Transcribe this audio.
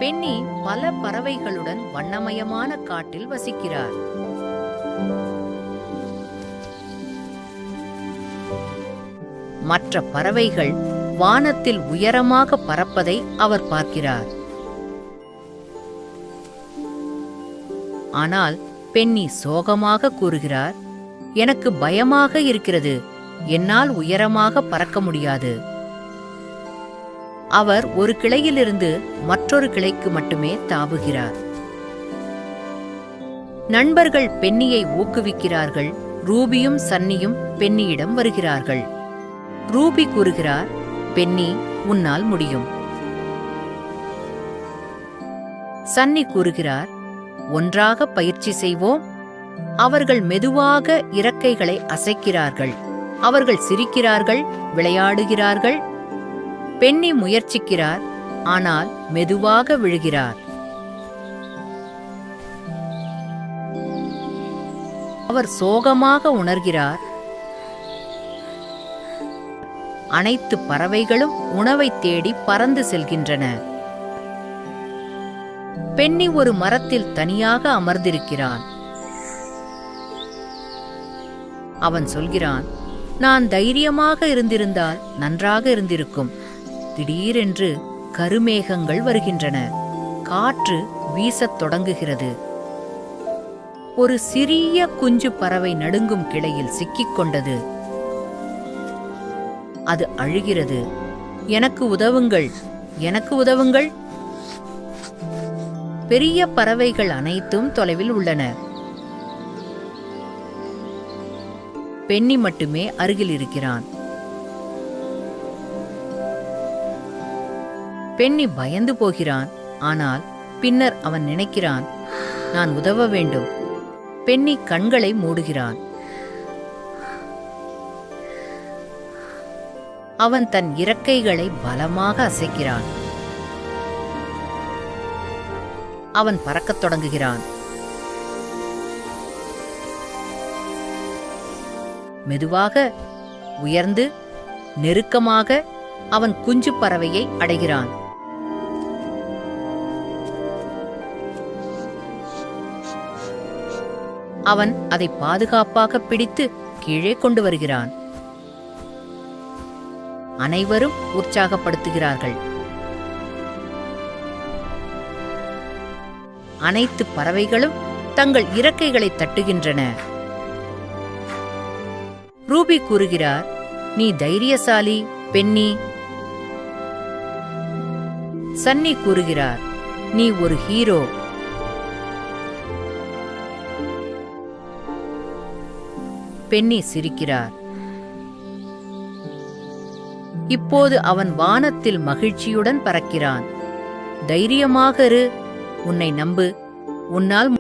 Penney பல பறவைகளுடன் வண்ணமயமான காட்டில் வசிக்கிறார். மற்ற பறவைகள் வானத்தில் உயரமாக பறப்பதை அவர் பார்க்கிறார். ஆனால் பென்னி சோகமாக கூறுகிறார், எனக்கு பயமாக இருக்கிறது, என்னால் உயரமாக பறக்க முடியாது. அவர் ஒரு கிளையிலிருந்து மற்றொரு கிளைக்கு மட்டுமே தாவுகிறார். நண்பர்கள் பென்னியை ஊக்குவிக்கிறார்கள். ரூபியும் சன்னியும் பென்னியிடம் வருகிறார்கள். ரூபி கூறுகிறார், பென்னி, உன்னால் முடியும். சன்னி கூறுகிறார், ஒன்றாக பயிற்சி செய்வோம். அவர்கள் மெதுவாக இறக்கைகளை அசைக்கிறார்கள். அவர்கள் சிரிக்கிறார்கள், விளையாடுகிறார்கள். பென்னி முயற்சிக்கிறார், ஆனால் மெதுவாக விழுகிறார். அவர் சோகமாக உணர்கிறார். அனைத்து பறவைகளும் உணவை தேடி பறந்து செல்கின்றன. பென்னி ஒரு மரத்தில் தனியாக அமர்ந்திருக்கிறான். அவன் சொல்கிறான், நான் தைரியமாக இருந்திருந்தால் நன்றாக இருந்திருக்கும். திடீரென்று கருமேகங்கள் வருகின்றன. காற்று வீசத் தொடங்குகிறது. ஒரு சிறிய குஞ்சு பறவை நடுங்கும் கிளையில் சிக்கிக் கொண்டது. அது அழுகிறது, எனக்கு உதவுங்கள், எனக்கு உதவுங்கள். பெரிய பறவைகள் அனைத்தும் தொலைவில் உள்ளன. பென்னி மட்டுமே அருகில் இருக்கிறான். பென்னி பயந்து போகிறான். ஆனால் பின்னர் அவன் நினைக்கிறான், நான் உதவ வேண்டும். பென்னி கண்களை மூடுகிறான். அவன் தன் இறக்கைகளை பலமாக அசைக்கிறான். அவன் பறக்கத் தொடங்குகிறான். மெதுவாக உயர்ந்து நெருக்கமாக அவன் குஞ்சு பறவையை அடைகிறான். அவன் அதை பாதுகாப்பாக பிடித்து கீழே கொண்டு வருகிறான். அனைவரும் உற்சாகப்படுத்துகிறார்கள். அனைத்து பறவைகளும் தங்கள் இறக்கைகளை தட்டுகின்றன. ரூபி கூறுகிறார், நீ தைரியசாலி பென்னி. சன்னி கூறுகிறார், நீ ஒரு ஹீரோ. பென்னி சிரிக்கிறார். இப்போது அவன் வானத்தில் மகிழ்ச்சியுடன் பறக்கிறான். தைரியமாக இரு, உன்னை நம்பு, உன்னால்